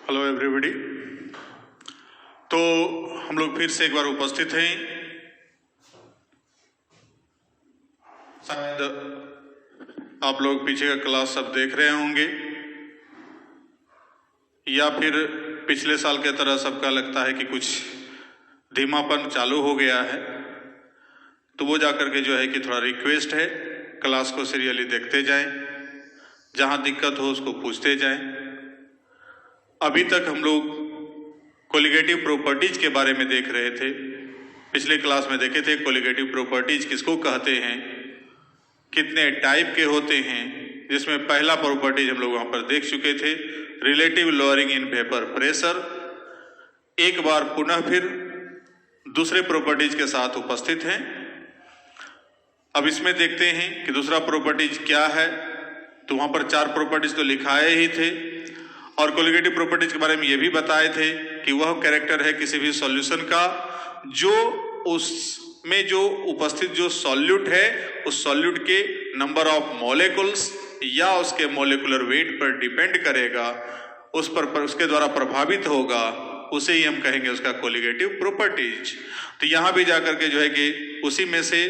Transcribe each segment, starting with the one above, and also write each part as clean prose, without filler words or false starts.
Hello everybody. तो हम लोग फिर से एक बार उपस्थित हैं। शायद आप लोग पीछे का क्लास सब देख रहे होंगे या फिर पिछले साल के तरह सबका लगता है कि कुछ धीमापन चालू हो गया है। तो वो जाकर के जो है कि थोड़ा रिक्वेस्ट है, क्लास को सीरियली देखते जाएं, जहां दिक्कत हो उसको पूछते जाएं। अभी तक हम लोग कोलिगेटिव प्रॉपर्टीज के बारे में देख रहे थे। पिछले क्लास में देखे थे कोलिगेटिव प्रॉपर्टीज किसको कहते हैं, कितने टाइप के होते हैं, जिसमें पहला प्रॉपर्टीज हम लोग वहां पर देख चुके थे, relative lowering in vapour pressure. एक बार पुनः फिर दूसरे प्रॉपर्टीज के साथ उपस्थित हैं। अब इसमें देखते हैं कि दूसरा प्रॉपर्टीज क्या है। तो वहां पर 4 प्रॉपर्टीज तो लिखाए ही थे और कोलिगेटिव प्रॉपर्टीज के बारे में यह भी बताए थे कि वह कैरेक्टर है किसी भी सॉल्यूशन का जो उसमें जो उपस्थित जो सॉल्यूट है उस सॉल्यूट के नंबर ऑफ मॉलिक्यूल्स या उसके मॉलिक्यूलर वेट पर डिपेंड करेगा, उस पर उसके द्वारा प्रभावित होगा, उसे ही हम कहेंगे उसका कोलिगेटिव प्रॉपर्टीज। तो यहां भी जाकर के जो है कि उसी में से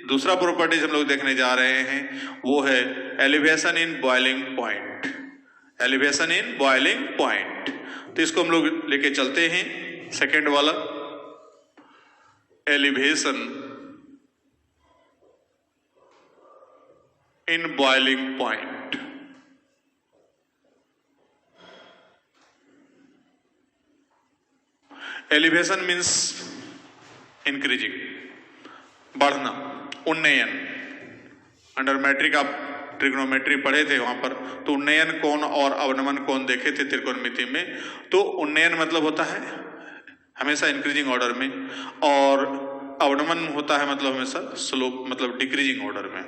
दूसरा प्रॉपर्टीज हम लोग देखने जा रहे हैं, वो है elevation in boiling point. Elevation in boiling point. तो इसको हम लोग लेके चलते हैं। सेकेंड वाला elevation in boiling point. Elevation means increasing, बढ़ना, उन्नयन। अंडर मैट्रिक आप ट्रिग्नोमेट्री पढ़े थे वहां पर, तो उन्नयन कोण और अवनमन कोण देखे थे त्रिकोणमिति में। तो उन्नयन मतलब होता है हमेशा इंक्रीजिंग ऑर्डर में, और अवनमन होता है मतलब हमेशा स्लोप मतलब डिक्रीजिंग ऑर्डर में।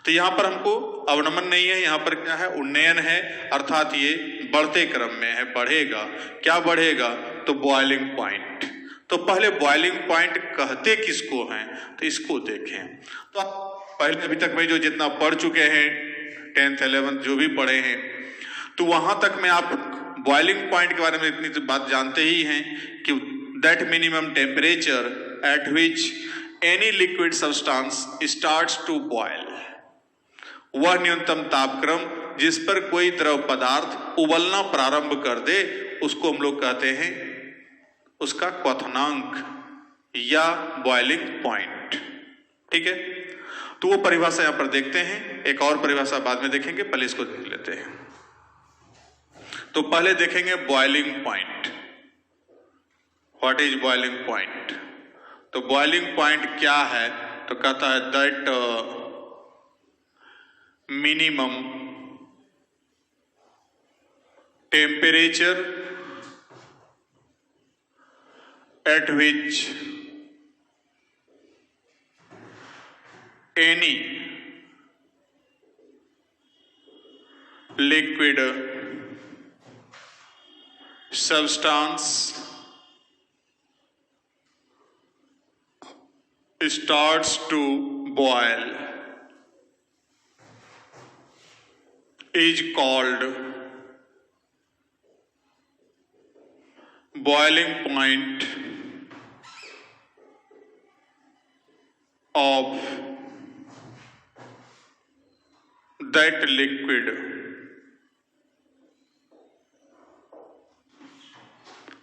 तो यहाँ पर हमको अवनमन नहीं है, यहाँ पर क्या है, उन्नयन है, अर्थात ये बढ़ते क्रम में है, बढ़ेगा। क्या बढ़ेगा? तो बॉइलिंग पॉइंट। तो पहले बॉइलिंग पॉइंट कहते किसको हैं, तो इसको देखें। तो पहले अभी तक में जो जितना पढ़ चुके हैं 10th 11th जो भी पढ़े हैं, तो वहां तक में आप बॉइलिंग पॉइंट के बारे में इतनी तो बात जानते ही हैं कि that minimum temperature at which any liquid substance starts to boil. वह न्यूनतम तापक्रम जिस पर कोई द्रव पदार्थ उबलना प्रारंभ कर दे उसको हम लोग कहते हैं उसका क्वथनांक या बॉइलिंग पॉइंट। ठीक है, तो वो परिभाषा यहां पर देखते हैं। एक और परिभाषा बाद में देखेंगे, पहले इसको देख लेते हैं। तो पहले देखेंगे boiling point. What is boiling point? तो बॉइलिंग पॉइंट क्या है? तो कहता है that minimum temperature at which any liquid substance starts to boil is called boiling point of that liquid।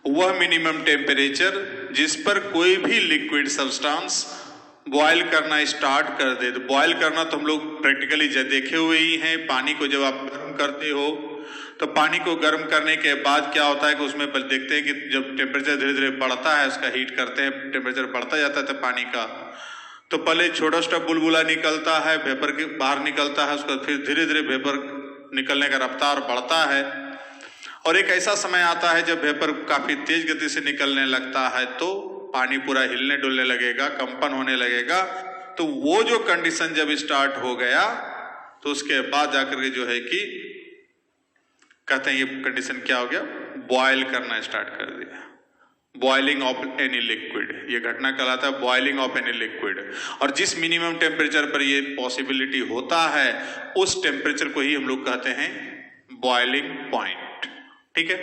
वह मिनिमम टेम्परेचर जिस पर कोई भी लिक्विड सब्सटेंस बॉयल करना स्टार्ट कर दे। तो बॉयल करना तो हम लोग प्रैक्टिकली देखे हुए ही हैं। पानी को जब आप गर्म करते हो तो पानी को गर्म करने के बाद क्या होता है कि उसमें देखते हैं कि जब टेम्परेचर धीरे धीरे बढ़ता है, उसका हीट करते हैं, टेम्परेचर बढ़ता जाता है तो पानी का, तो पहले छोटा सा बुलबुला निकलता है, वेपर के बाहर निकलता है, उसका फिर धीरे धीरे वेपर निकलने का रफ्तार बढ़ता है और एक ऐसा समय आता है जब वेपर काफी तेज गति से निकलने लगता है तो पानी पूरा हिलने डुलने लगेगा, कंपन होने लगेगा। तो वो जो कंडीशन जब स्टार्ट हो गया तो उसके बाद जाकर के जो है कि कहते हैं ये कंडीशन क्या हो गया, बॉयल करना स्टार्ट कर दिया। बॉइलिंग ऑफ एनी लिक्विड, ये घटना कहलाता है बॉइलिंग ऑफ एनी लिक्विड। और जिस मिनिमम टेम्परेचर पर ये पॉसिबिलिटी होता है उस टेम्परेचर को ही हम लोग कहते हैं बॉइलिंग पॉइंट। ठीक है।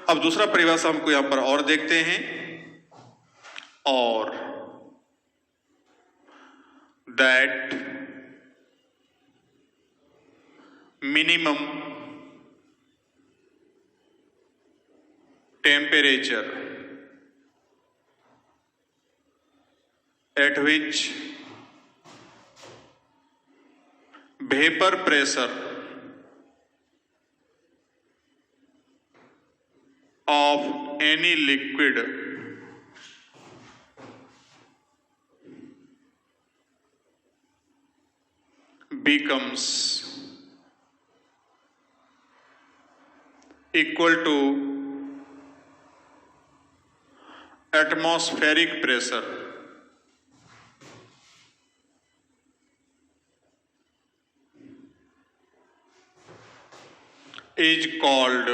अब दूसरा परिभाषा हमको यहां पर और देखते हैं, और that minimum temperature at which vapor pressure of any liquid becomes equal to atmospheric pressure is called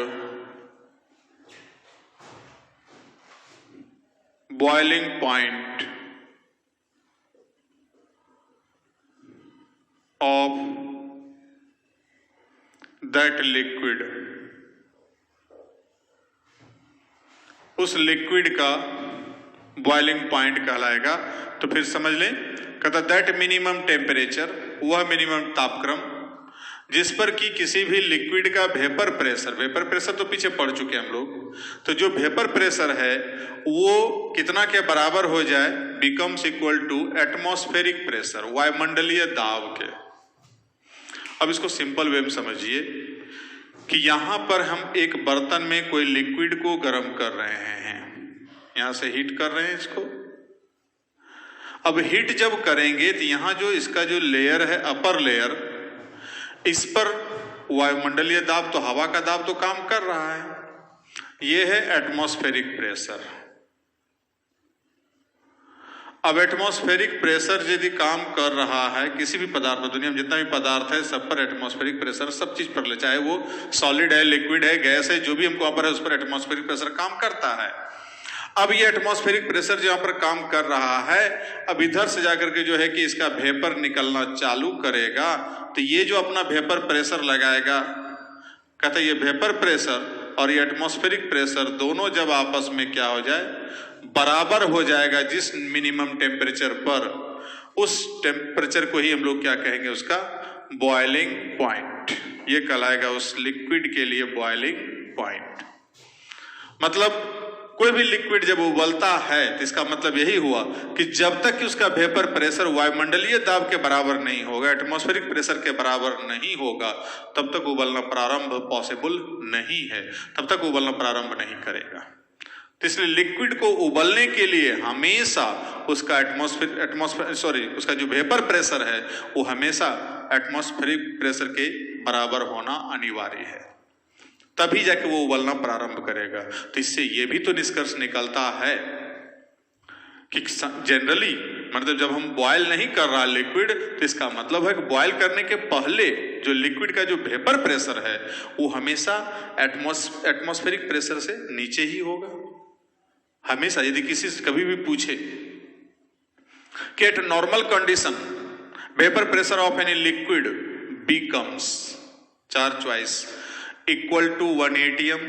boiling point of that liquid। उस लिक्विड का बॉइलिंग पॉइंट कहलाएगा। तो फिर समझ लें, कहता दैट मिनिमम टेम्परेचर, वह मिनिमम तापक्रम जिस पर कि किसी भी लिक्विड का वेपर प्रेशर तो पीछे पढ़ चुके हम लोग, तो जो वेपर प्रेशर है वो कितना के बराबर हो जाए, becomes equal to atmospheric pressure, वायुमंडलीय दाब के। अब इसको सिंपल वे में समझिए कि यहां पर हम एक बर्तन में कोई लिक्विड को गर्म कर रहे हैं, यहां से हीट कर रहे हैं इसको। अब हीट जब करेंगे तो यहां जो इसका जो लेयर है, अपर लेयर, इस पर वायुमंडलीय दाब तो हवा का दाब तो काम कर रहा है, यह है एटमॉस्फेरिक प्रेशर। अब एटमॉस्फेरिक प्रेशर यदि काम कर रहा है किसी भी पदार्थ में, दुनिया में जितना भी पदार्थ है सब पर एटमॉस्फेरिक प्रेशर सब चीज पर ले, चाहे वो सॉलिड है, लिक्विड है, गैस है, जो भी हमको वहां पर है उस पर एटमॉस्फेरिक प्रेशर काम करता है। अब ये एटमॉस्फेरिक प्रेशर जो यहाँ पर काम कर रहा है, अब इधर से जाकर के जो है कि इसका वेपर निकलना चालू करेगा, तो ये जो अपना वेपर प्रेशर लगाएगा, कहते ये वेपर प्रेशर और ये एटमॉस्फेरिक प्रेशर दोनों जब आपस में क्या हो जाए, बराबर हो जाएगा जिस मिनिमम टेम्परेचर पर, उस टेम्परेचर को ही हम लोग क्या कहेंगे, उसका बॉइलिंग पॉइंट। ये कहलाएगा उस लिक्विड के लिए बॉइलिंग पॉइंट। मतलब कोई भी लिक्विड जब उबलता है तो इसका मतलब यही हुआ कि जब तक कि उसका वेपर प्रेशर वायुमंडलीय दाब के बराबर नहीं होगा, एटमॉस्फेरिक प्रेशर के बराबर नहीं होगा, तब तक उबलना प्रारंभ पॉसिबल नहीं है, तब तक उबलना प्रारंभ नहीं करेगा। तो इसलिए लिक्विड को उबलने के लिए हमेशा उसका उसका जो वेपर प्रेशर है वो हमेशा एटमॉस्फेरिक प्रेशर के बराबर होना अनिवार्य है, तभी जाके वो उबलना प्रारंभ करेगा। तो इससे ये भी तो निष्कर्ष निकलता है कि जनरली मतलब जब हम बॉयल नहीं कर रहा लिक्विड, तो इसका मतलब है कि बॉयल करने के पहले जो लिक्विड का जो वेपर प्रेशर है वो हमेशा एटमॉस्फेरिक प्रेशर से नीचे ही होगा हमेशा। यदि किसी से कभी भी पूछे कि at normal condition vapour pressure of any liquid becomes, चार choice, equal to 1 atm,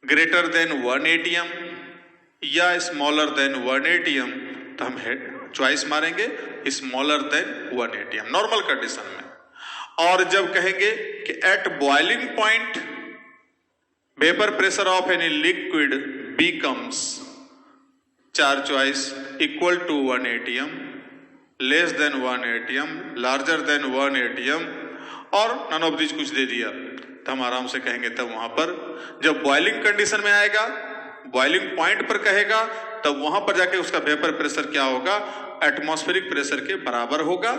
greater than 1 atm या स्मॉलर देन 1 atm, तो हम चॉइस मारेंगे smaller than 1 atm normal condition में। और जब कहेंगे कि at boiling point vapour pressure of any liquid becomes, चार choice, equal to 1 atm, less than 1 atm, larger than 1 atm और नन ऑफ दिस कुछ दे दिया, तो हम आराम से कहेंगे। तब वहां पर जब बॉइलिंग कंडीशन में आएगा, बॉइलिंग पॉइंट पर कहेगा, तब वहां पर जाके उसका वेपर प्रेशर क्या होगा, एटमॉस्फेरिक प्रेशर के बराबर होगा।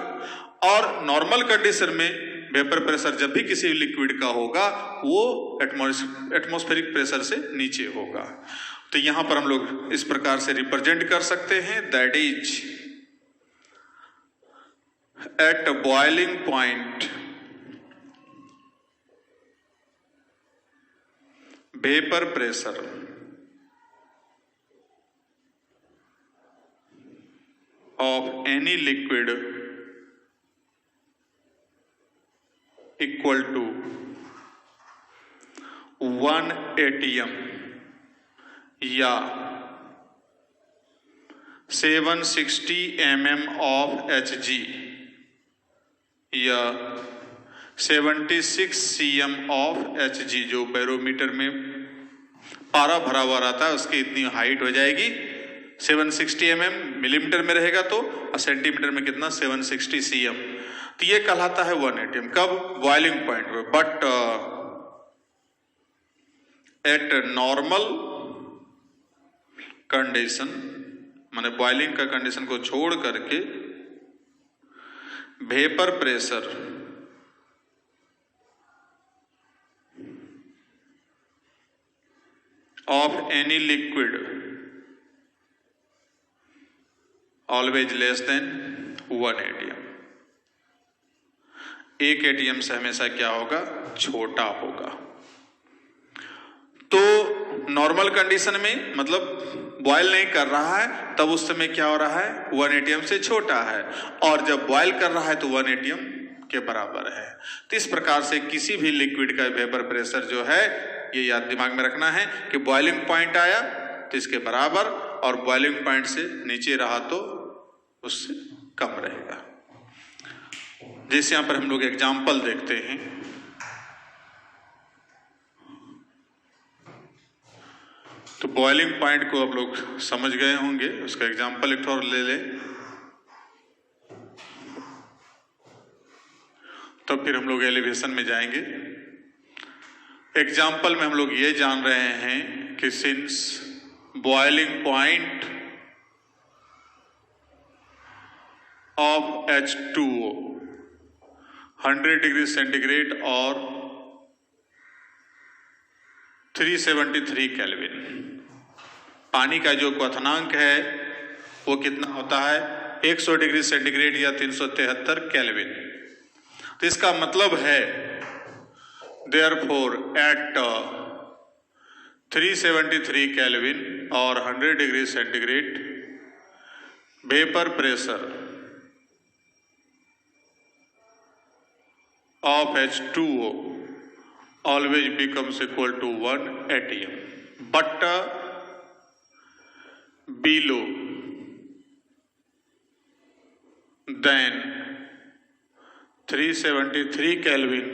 और नॉर्मल कंडीशन में वेपर प्रेशर जब भी किसी लिक्विड का होगा वो एटमॉस्फेरिक प्रेशर से नीचे होगा। तो यहां पर हम लोग इस प्रकार से रिप्रेजेंट कर सकते हैं, that is at boiling point vapour pressure of any liquid equal to 1 atm या 760 mm of Hg या 76 cm of Hg, जो बैरोमीटर में पारा भरा हुआ रहता है उसकी इतनी हाइट हो जाएगी। 760 mm मिलीमीटर में रहेगा तो, और सेंटीमीटर में कितना, 760 cm। तो ये कहलाता है 1 atm। कब? बॉइलिंग पॉइंट पे। बट एट नॉर्मल कंडीशन, माने बॉइलिंग का कंडीशन को छोड़ करके vapour pressure of any liquid always less than 1 atm। 1 atm से हमेशा क्या होगा? छोटा होगा। तो नॉर्मल कंडीशन में, मतलब बॉयल नहीं कर रहा है, तब उस समय क्या हो रहा है? 1 atm से छोटा है, और जब बॉयल कर रहा है तो 1 atm के बराबर है। तो इस प्रकार से किसी भी लिक्विड का वेपर प्रेशर जो है, ये याद दिमाग में रखना है कि बॉइलिंग पॉइंट आया तो इसके बराबर, और बॉइलिंग पॉइंट से नीचे रहा तो उससे कम रहेगा। जैसे यहां पर हम लोग एग्जाम्पल देखते हैं। तो बॉइलिंग पॉइंट को आप लोग समझ गए होंगे, उसका एग्जाम्पल एक और ले लें, तो फिर हम लोग एलिवेशन में जाएंगे। एग्जाम्पल में हम लोग ये जान रहे हैं कि since boiling point of H2O 100 degree centigrade और 373 केल्विन, पानी का जो क्वथनांक है वो कितना होता है? 100 डिग्री सेंटीग्रेड या 373 केल्विन। तो इसका मतलब है therefore at 373 केल्विन और 100 degree centigrade vapour pressure of H2O always becomes equal to 1 atm, but below than 373 Kelvin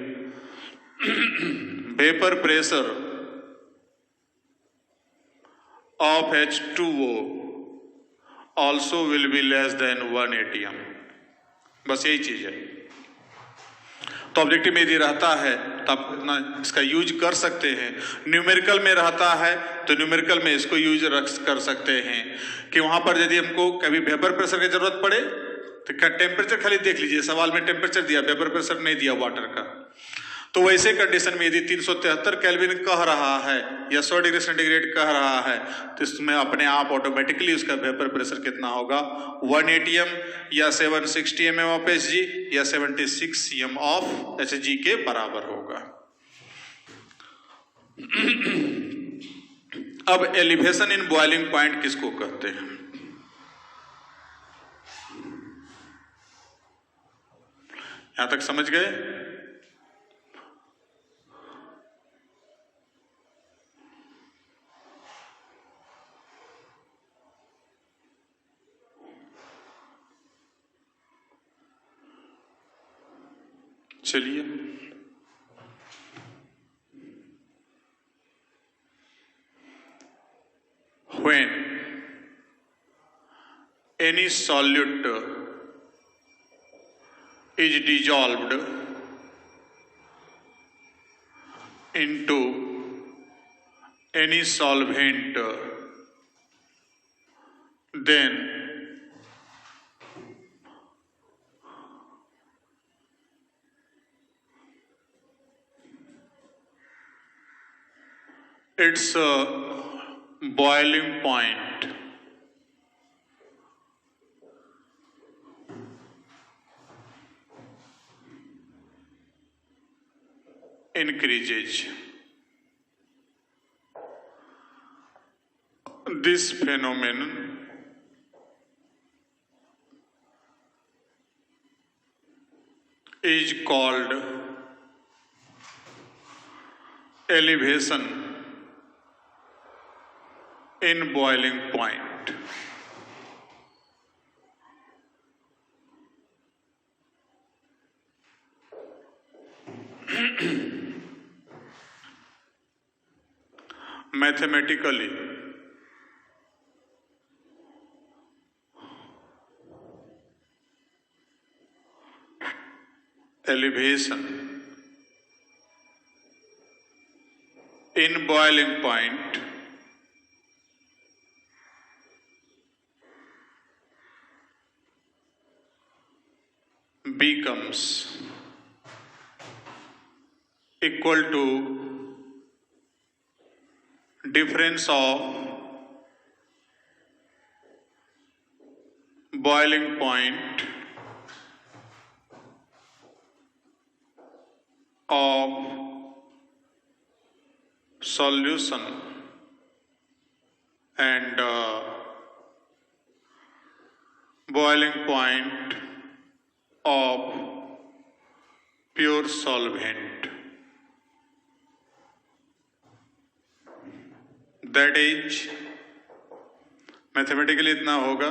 vapor pressure of H2O also will be less than 1 atm। बस यही चीज है। तो ऑब्जेक्टिव में यदि रहता है तो आप इतना इसका यूज कर सकते हैं। न्यूमेरिकल में रहता है तो न्यूमेरिकल में इसको यूज कर सकते हैं कि वहां पर यदि हमको कभी वेपर प्रेशर की जरूरत पड़े तो क्या टेम्परेचर खाली देख लीजिए, सवाल में टेम्परेचर दिया, वेपर प्रेशर नहीं दिया वाटर का। तो वैसे कंडीशन में यदि 373 केल्विन कह रहा है या 100 डिग्री सेंटीग्रेड कह रहा है तो इसमें अपने आप ऑटोमेटिकली उसका वेपर प्रेशर कितना होगा? 1 atm या 760 mm ऑफ Hg या 76 cm ऑफ Hg के बराबर होगा। अब एलिवेशन इन बॉइलिंग पॉइंट किसको कहते हैं? यहां तक समझ गए? चलिए, when any solute is dissolved into any solvent, then its boiling point increases. This phenomenon is called elevation in boiling point. Mathematically, elevation in boiling point becomes equal to difference of boiling point of solution and boiling point of pure solvent. That is, mathematically इतना होगा,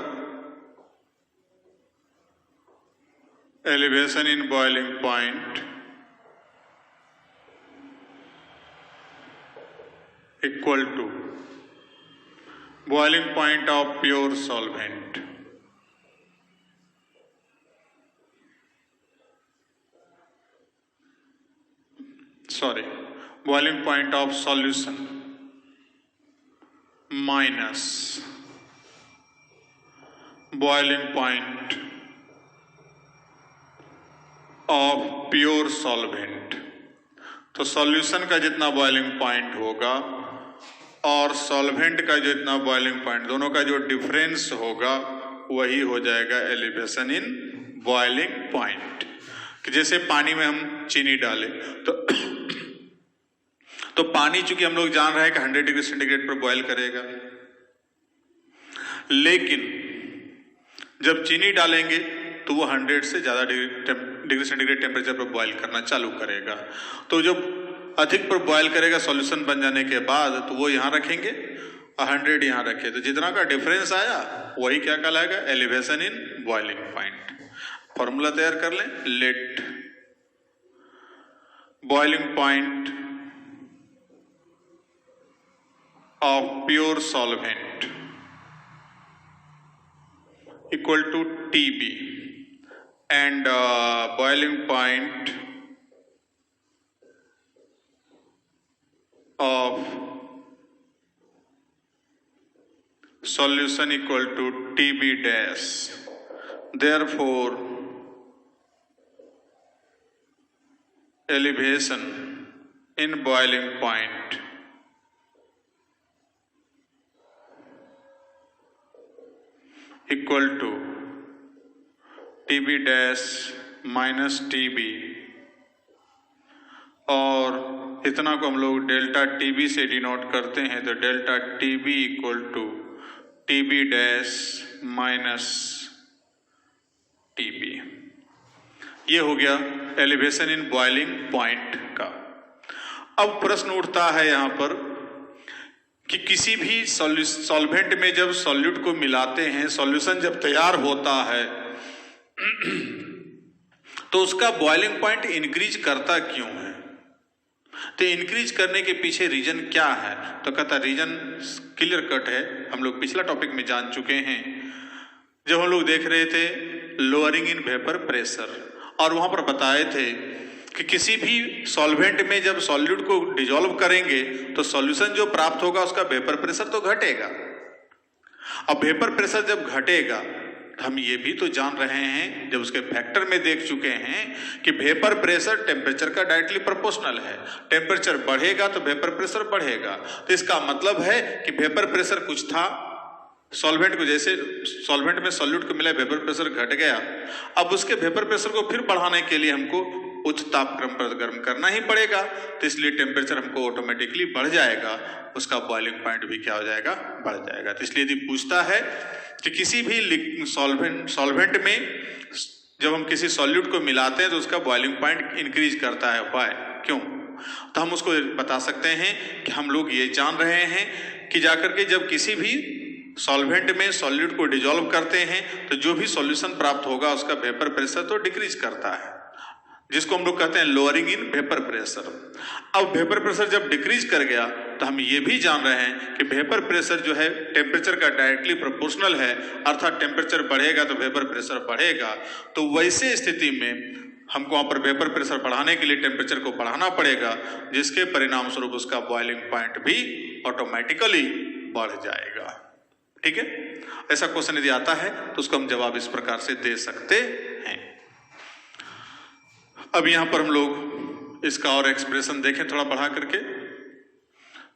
elevation in boiling point equal to boiling point of pure solvent. Sorry, boiling point of solution minus boiling point of pure solvent. तो solution का जितना boiling point होगा और solvent का जितना boiling point, दोनों का जो डिफरेंस होगा वही हो जाएगा एलिवेशन इन बॉइलिंग पॉइंट। कि जैसे पानी में हम चीनी डालें तो पानी चूंकि हम लोग जान रहे हैं कि 100 डिग्री सेंटीग्रेड पर बॉयल करेगा, लेकिन जब चीनी डालेंगे तो वो 100 से ज्यादा डिग्री सेंटीग्रेड टेम्परेचर पर बॉयल करना चालू करेगा। तो जब अधिक पर बॉयल करेगा सॉल्यूशन बन जाने के बाद, तो वो यहां रखेंगे और 100 यहां रखे, तो जितना का डिफरेंस आया वही क्या कहलाएगा, elevation in boiling point. Formula तैयार कर लें, let boiling point of pure solvent equal to TB and boiling point of solution equal to TB dash. Therefore, elevation in boiling point equal to TB dash minus TB, और इतना को हम लोग delta TB से denote करते हैं, तो delta TB equal to TB dash minus TB। ये हो गया एलिवेशन इन बॉइलिंग पॉइंट का। अब प्रश्न उठता है यहां पर कि किसी भी सॉल्वेंट में जब सॉल्यूट को मिलाते हैं, सॉल्यूशन जब तैयार होता है तो उसका बॉइलिंग पॉइंट इंक्रीज करता क्यों है, तो इंक्रीज करने के पीछे रीजन क्या है, तो कहता रीजन क्लियर कट है, हम लोग पिछला टॉपिक में जान चुके हैं जब हम लोग देख रहे थे लोअरिंग इन वेपर प्रेशर, और वहां पर बताए थे कि किसी भी सॉल्वेंट में जब सॉल्यूट को डिसॉल्व करेंगे तो सॉल्यूशन जो प्राप्त होगा उसका वेपर प्रेशर तो घटेगा। अब वेपर प्रेशर जब घटेगा तो हम ये भी तो जान रहे हैं, जब उसके फैक्टर में देख चुके हैं कि वेपर प्रेशर टेम्परेचर का डायरेक्टली प्रोपोर्शनल है, टेम्परेचर बढ़ेगा तो वेपर प्रेशर बढ़ेगा। तो इसका मतलब है कि वेपर प्रेशर कुछ था, सॉल्वेंट को जैसे सॉल्वेंट में सॉल्यूट को मिला वेपर प्रेशर घट गया, अब उसके वेपर प्रेशर को फिर बढ़ाने के लिए हमको उच्च तापक्रम पर गर्म करना ही पड़ेगा, तो इसलिए टेम्परेचर हमको ऑटोमेटिकली बढ़ जाएगा, उसका बॉइलिंग पॉइंट भी क्या हो जाएगा, बढ़ जाएगा। तो इसलिए यदि पूछता है कि किसी भी सॉल्वेंट में जब हम किसी सॉल्यूट को मिलाते हैं तो उसका बॉइलिंग पॉइंट इंक्रीज करता है, व्हाई, क्यों, तो हम उसको बता सकते हैं कि हम लोग ये जान रहे हैं कि जाकर के जब किसी भी सॉल्वेंट में सॉल्यूट को डिजोल्व करते हैं तो जो भी सॉल्यूशन प्राप्त होगा उसका वेपर प्रेशर तो डिक्रीज करता है, जिसको हम लोग कहते हैं लोअरिंग इन वेपर प्रेशर। अब वेपर प्रेशर जब डिक्रीज कर गया तो हम ये भी जान रहे हैं कि वेपर प्रेशर जो है टेम्परेचर का डायरेक्टली प्रोपोर्शनल है, अर्थात टेम्परेचर बढ़ेगा तो वेपर प्रेशर बढ़ेगा। तो वैसे स्थिति में हमको वहां पर वेपर प्रेशर बढ़ाने के लिए टेम्परेचर को बढ़ाना पड़ेगा, जिसके परिणाम स्वरूप उसका बॉइलिंग पॉइंट भी ऑटोमेटिकली बढ़ जाएगा। ठीक है, ऐसा क्वेश्चन यदि आता है तो उसको हम जवाब इस प्रकार से दे सकते हैं। अब यहां पर हम लोग इसका और एक्सप्रेशन देखें थोड़ा बढ़ा करके।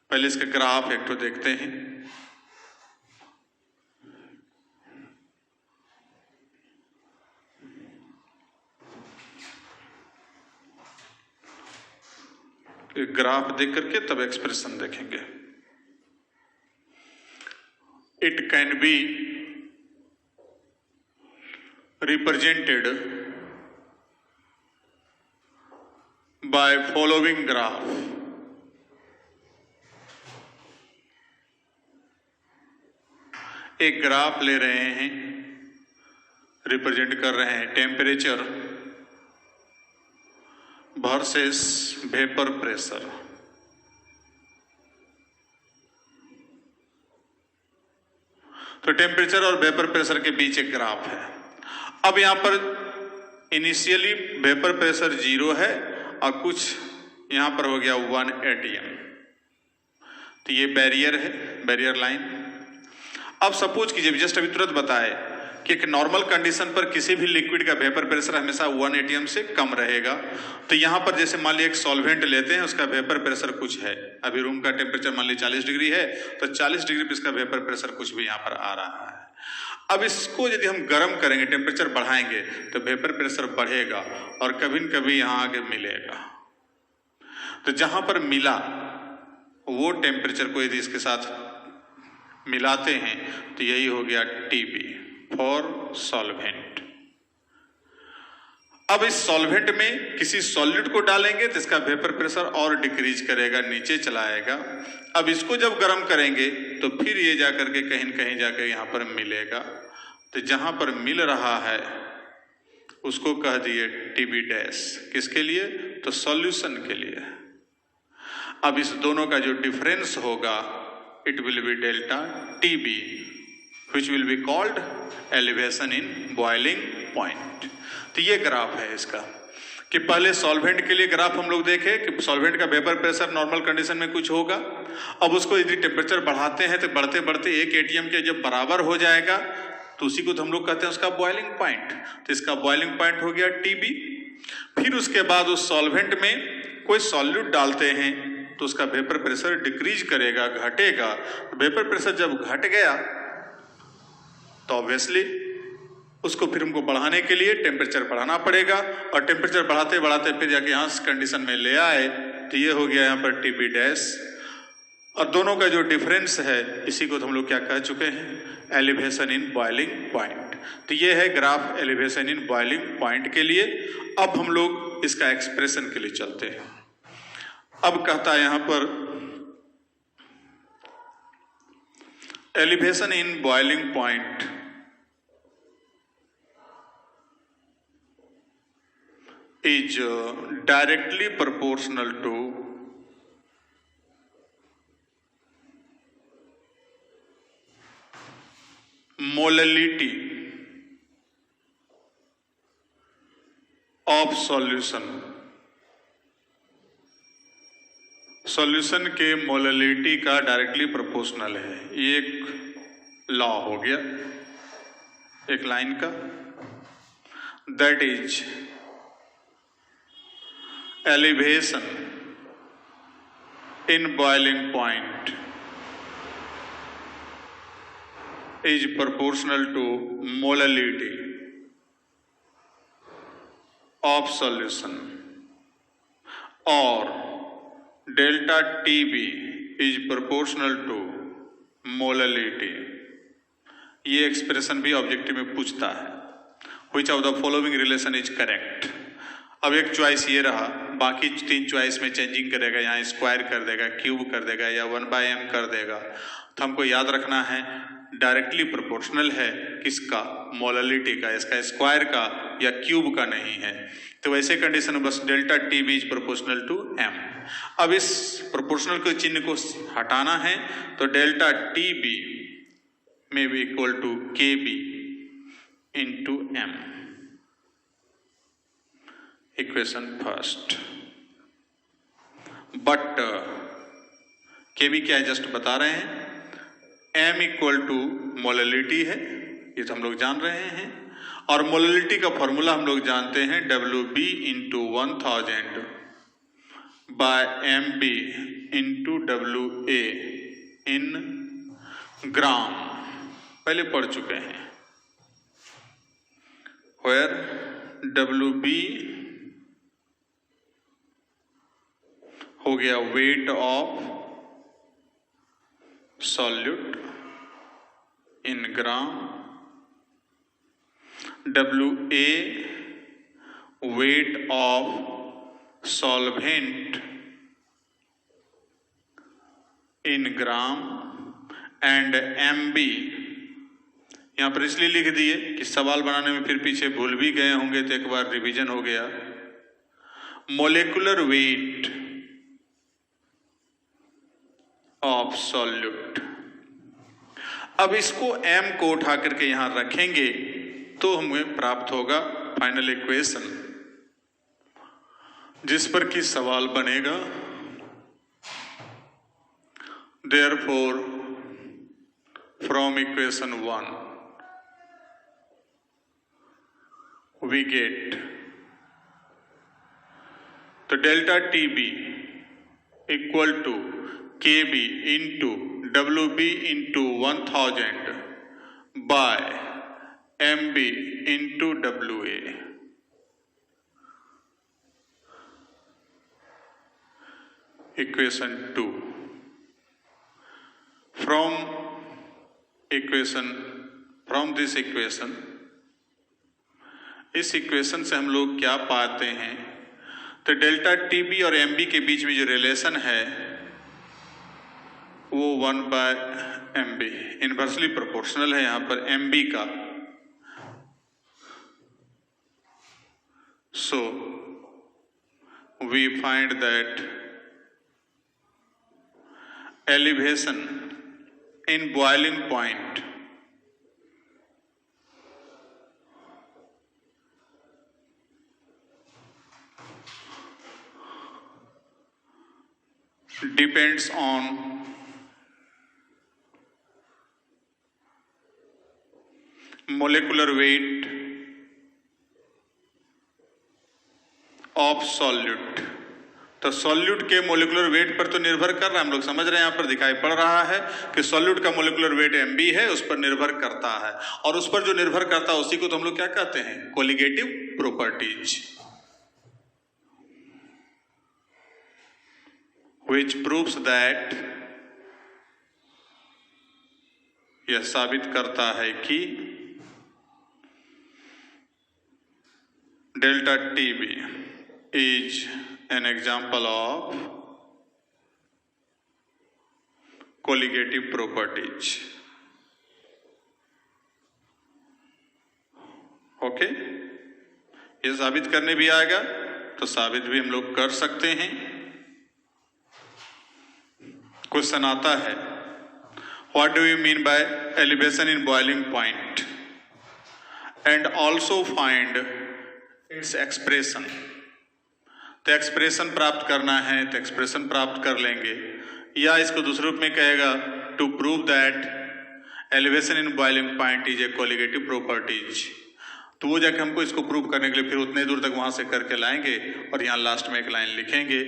पहले इसका ग्राफ एक तो देखते हैं। ग्राफ देख करके तब एक्सप्रेशन देखेंगे। It can be represented by following graph. एक ग्राफ ले रहे हैं, रिप्रेजेंट कर रहे हैं टेम्परेचर वर्सेस वेपर प्रेशर। तो टेम्परेचर और वेपर प्रेशर के बीच एक ग्राफ है। अब यहां पर इनिशियली वेपर प्रेशर 0 है और कुछ यहां पर हो गया 1 atm, तो ये बैरियर है, बैरियर लाइन। अब सपोज कीजिए, जस्ट अभी तुरंत बताए कि एक नॉर्मल कंडीशन पर किसी भी लिक्विड का वेपर प्रेशर हमेशा 1 atm से कम रहेगा। तो यहाँ पर जैसे मान लीजिए एक सॉल्वेंट लेते हैं, उसका वेपर प्रेशर कुछ है, अभी रूम का टेम्परेचर मान लीजिए 40 डिग्री है, तो 40 डिग्री पे इसका वेपर प्रेशर कुछ भी यहाँ पर आ रहा है। अब इसको यदि हम गर्म करेंगे, टेम्परेचर बढ़ाएंगे, तो वेपर प्रेशर बढ़ेगा और कभी न कभी यहाँ आगे मिलेगा। तो जहां पर मिला वो टेम्परेचर को यदि इसके साथ मिलाते हैं तो यही हो गया TB फॉर सॉल्वेंट। अब इस सॉल्वेंट में किसी सॉल्यूट को डालेंगे तो इसका वेपर प्रेशर और डिक्रीज करेगा, नीचे चलाएगा। अब इसको जब गर्म करेंगे तो फिर ये जाकर के कहीं न कहीं जाकर यहाँ पर मिलेगा। तो जहां पर मिल रहा है उसको कह दिए TB डैश। किसके लिए? तो सॉल्यूशन के लिए। अब इस दोनों का जो डिफरेंस होगा it will be delta TB which will be called elevation in boiling point। तो ये ग्राफ है इसका कि पहले सॉल्वेंट के लिए ग्राफ हम लोग देखे कि सॉल्वेंट का वेपर प्रेशर नॉर्मल कंडीशन में कुछ होगा। अब उसको यदि टेम्परेचर बढ़ाते हैं तो बढ़ते बढ़ते 1 atm के जब बराबर हो जाएगा तो उसी को तो हम लोग कहते हैं उसका बॉइलिंग पॉइंट। तो इसका बॉइलिंग पॉइंट हो गया TB। फिर उसके बाद उस सॉल्वेंट में कोई सॉल्यूट डालते हैं तो उसका वेपर प्रेशर डिक्रीज करेगा, घटेगा। वेपर प्रेशर जब घट गया तो ऑब्वियसली उसको फिर हमको बढ़ाने के लिए टेम्परेचर बढ़ाना पड़ेगा और टेम्परेचर बढ़ाते बढ़ाते फिर जाके यहाँ कंडीशन में ले आए तो ये हो गया यहाँ पर TB डैश। और दोनों का जो डिफरेंस है इसी को तो हम लोग क्या कह चुके हैं, एलिवेशन इन बॉइलिंग पॉइंट। तो ये है graph elevation in boiling point के लिए। अब हम लोग इसका एक्सप्रेशन के लिए चलते हैं। अब कहता है यहां पर elevation in boiling point is directly proportional to molality of solution. Solution के मोलैलिटी का डायरेक्टली प्रोपोर्शनल है। ये एक लॉ हो गया एक लाइन का। That is elevation in boiling point is proportional to molality of solution, or delta TB is proportional to molality। ये एक्सप्रेशन भी ऑब्जेक्टिव में पूछता है, which of the following relation is correct। अब एक चॉइस ये रहा, बाकी 3 चॉइस में चेंजिंग करेगा, यहाँ स्क्वायर कर देगा, क्यूब कर देगा या 1/m कर देगा। तो हमको याद रखना है डायरेक्टली प्रोपोर्शनल है किसका, मोललिटी का, इसका स्क्वायर का या क्यूब का नहीं है। तो वैसे कंडीशन में बस delta T B is proportional to M. अब इस प्रोपोर्शनल के चिन्ह को हटाना है तो डेल्टा टी बी में B equal to K B into M, equation first. But K B क्या है जस्ट बता रहे हैं, एम इक्वल टू मोललिटी है, ये तो हम लोग जान रहे हैं, और मोललिटी का फॉर्मूला हम लोग जानते हैं W B into 1000 by M B into W A in gram, पहले पढ़ चुके हैं। वेयर डब्ल्यू बी हो गया weight of solute in gram, W A weight of solvent in gram, and M B यहां पर इसलिए लिख दिए कि सवाल बनाने में फिर पीछे भूल भी गए होंगे तो एक बार रिवीजन हो गया। Molecular wait of solute. अब इसको m को उठा करके यहां रखेंगे तो हमें प्राप्त होगा फाइनल इक्वेशन जिस पर कि सवाल बनेगा। Therefore from equation 1 we get, तो delta T B equal to K B into W B into 1000 by M B into W A. Equation 2 from this equation, इस इक्वेशन से हम लोग क्या पाते हैं, तो डेल्टा टी बी और एम बी के बीच में जो रिलेशन है वो 1 बाय एम बी इनवर्सली प्रोपोर्शनल है यहां पर एम बी का। So we find that elevation in boiling point depends on molecular weight of solute। तो सॉल्यूट के मोलिकुलर वेट पर तो निर्भर कर रहा है, हम लोग समझ रहे हैं, यहां पर दिखाई पड़ रहा है कि सॉल्यूट का मोलिकुलर वेट mb है, उस पर निर्भर करता है, और उस पर जो निर्भर करता है उसी को तो हम लोग क्या कहते हैं, colligative properties, which proves that, यह साबित करता है कि delta T B is an example of colligative properties. Okay, ये साबित करने भी आएगा तो साबित भी हम लोग कर सकते हैं। क्वेश्चन आता है, what do you mean by elevation in boiling point and also find its expression. तो एक्सप्रेशन प्राप्त करना है तो एक्सप्रेशन प्राप्त कर लेंगे, या इसको दूसरे रूप में कहेगा to prove that elevation in boiling point is a colligative properties. तो वो जाके हमको इसको प्रूव करने के लिए फिर उतने दूर तक वहां से करके लाएंगे और यहाँ लास्ट में एक लाइन लिखेंगे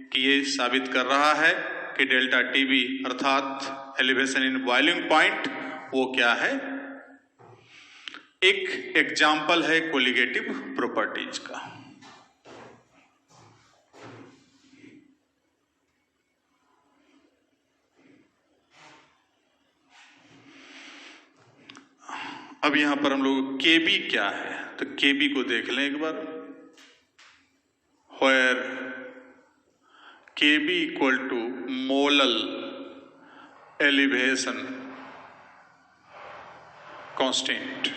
कि ये साबित कर रहा है कि डेल्टा टी बी अर्थात एलिवेशन इन बॉइलिंग पॉइंट वो क्या है, एक एग्जाम्पल है कोलिगेटिव प्रॉपर्टीज का। अब यहां पर हम लोग के बी क्या है, तो के बी को देख लें एक बार। where Kb equal to molal elevation constant,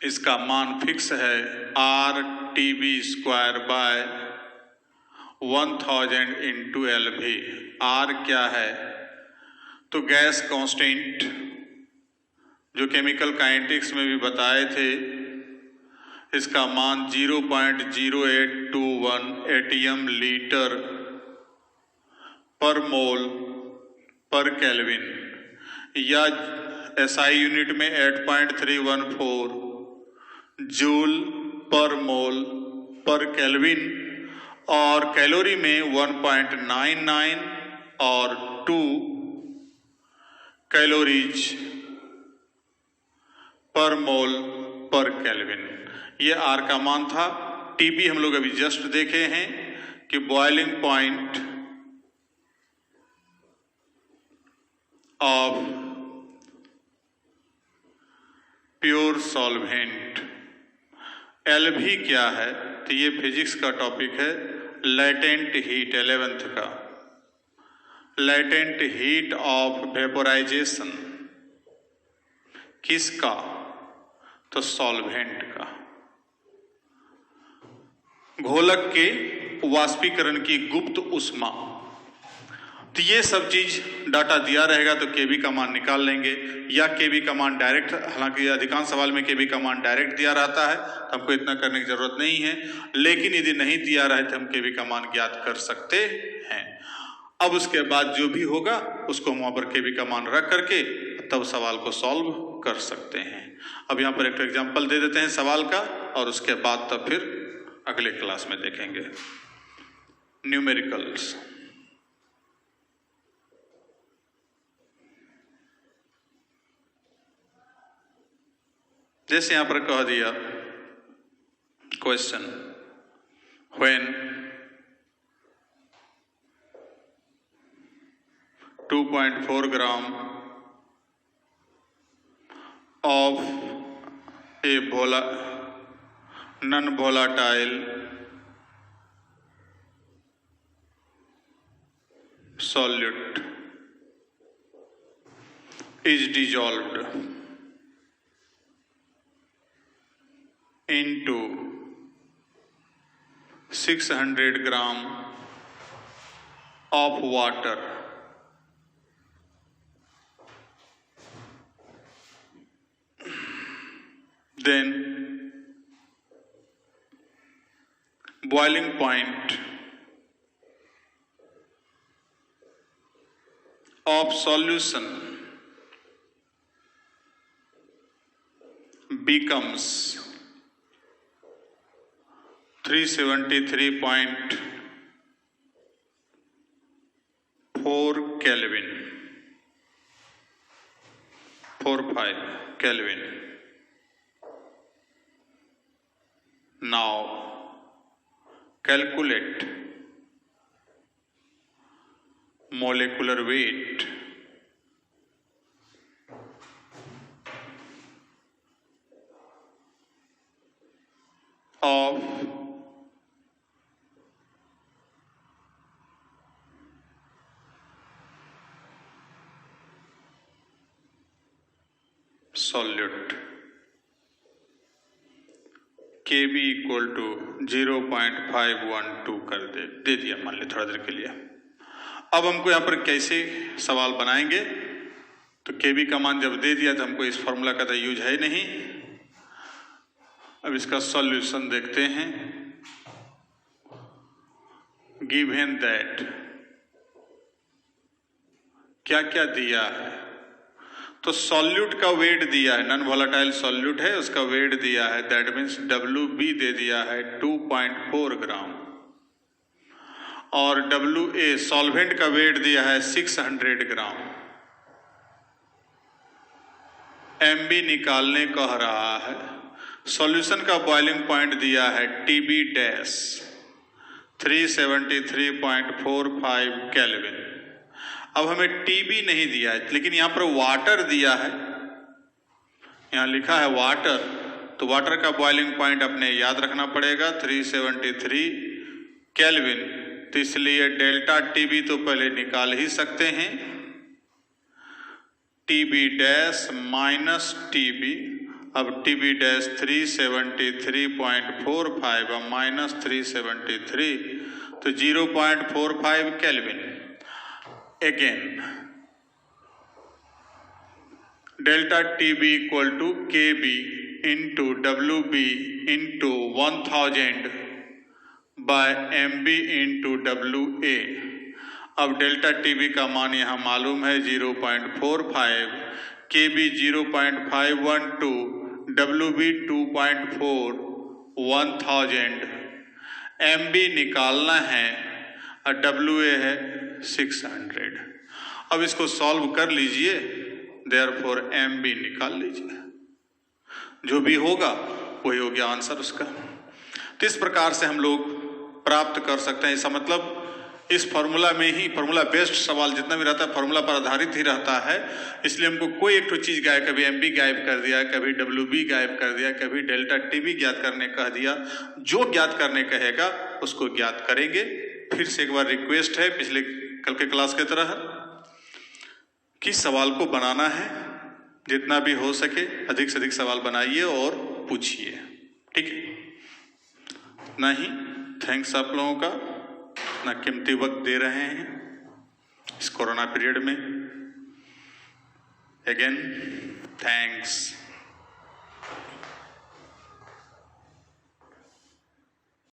इसका मान फिक्स है RTB² bye 1000 into LV। R क्या है? तो गैस कांस्टेंट जो केमिकल काइनेटिक्स में भी बताए थे, इसका मान 0.0821 ATM लीटर पर मोल पर केल्विन, या SI यूनिट में 8.314 जूल पर मोल पर केल्विन, और कैलोरी में 1.99 और 2 कैलोरीज पर मोल पर केल्विन। ये R का मान था। TB हम लोग अभी जस्ट देखे हैं कि boiling point of pure solvent. LV क्या है? तो ये फिजिक्स का टॉपिक है, लेटेंट हीट 11th का, लेटेंट हीट ऑफ वेपोराइजेशन। किसका? तो सॉल्वेंट का, घोलक के वाष्पीकरण की गुप्त ऊष्मा। तो ये सब चीज डाटा दिया रहेगा तो केबी का मान निकाल लेंगे, या केबी का मान डायरेक्ट, हालांकि अधिकांश सवाल में केबी का मान डायरेक्ट दिया रहता है तो हमको इतना करने की जरूरत नहीं है, लेकिन यदि नहीं दिया रहे तो हम केबी का मान ज्ञात कर सकते हैं। अब उसके बाद जो भी होगा उसको हम वहां पर केबी का मान रख करके तब सवाल को सॉल्व कर सकते हैं। अब यहाँ पर एक एग्जाम्पल दे देते हैं सवाल का, और उसके बाद तब फिर अगले क्लास में देखेंगे न्यूमेरिकल्स। जैसे यहां पर कह दिया question, when 2.4 gram of a non volatile solute is dissolved into 600 gram of water, then boiling point of solution becomes 373.4 Kelvin, 45 Kelvin. Now calculate molecular weight of solute Kb equal to 0.512 कर दे दिया मान ली थोड़ा देर के लिए। अब हमको यहाँ पर कैसे सवाल बनाएंगे, तो केबी का मान जब दे दिया तो हमको इस फॉर्मूला का तो यूज है नहीं। अब इसका सॉल्यूशन देखते हैं। गिवन दैट क्या क्या दिया है, तो सॉल्यूट का वेट दिया है, नॉन वोलेटाइल सॉल्यूट है, उसका वेट दिया है, दैट मीन्स WB दे दिया है 2.4 ग्राम, और WA सॉल्वेंट का वेट दिया है 600 ग्राम। MB निकालने कह रहा है। सॉल्यूशन का बॉइलिंग पॉइंट दिया है TB डैश 373.45 केल्विन। अब हमें TB नहीं दिया है, लेकिन यहाँ पर वाटर दिया है, यहाँ लिखा है वाटर, तो वाटर का बॉइलिंग पॉइंट अपने याद रखना पड़ेगा 373 केल्विन। तो इसलिए डेल्टा टीबी तो पहले निकाल ही सकते हैं, टीबी डैश माइनस टीबी, अब टीबी डैश 373.45 अब माइनस 373 तो 0.45 kelvin. Again delta T B equal to K B into W B into 1000 by M B into W A. अब डेल्टा टीबी का मान यहाँ मालूम है 0.45, K B 0.512, W B 2.4, 1000, M B निकालना है और डब्ल्यू ए है 600। अब इसको सॉल्व कर लीजिए, देयरफॉर एम बी निकाल लीजिए, जो भी होगा वही हो गया आंसर उसका। तो इस प्रकार से हम लोग प्राप्त कर सकते हैं। इसका मतलब इस फॉर्मूला में ही, फॉर्मूला बेस्ड सवाल जितना भी रहता है फॉर्मूला पर आधारित ही रहता है, इसलिए हमको कोई एक तो चीज गायब, कभी एम बी गायब कर दिया, कभी डब्ल्यू बी गायब कर दिया, कभी डेल्टा टी बी ज्ञात करने कह दिया। जो ज्ञात करने कहेगा उसको ज्ञात करेंगे। फिर से एक बार रिक्वेस्ट है पिछले कल के क्लास की तरह कि सवाल को बनाना है, जितना भी हो सके अधिक से अधिक सवाल बनाइए और पूछिए, ठीक है। नहीं, थैंक्स आप लोगों का, अपना कीमती वक्त दे रहे हैं इस कोरोना पीरियड में। Again thanks.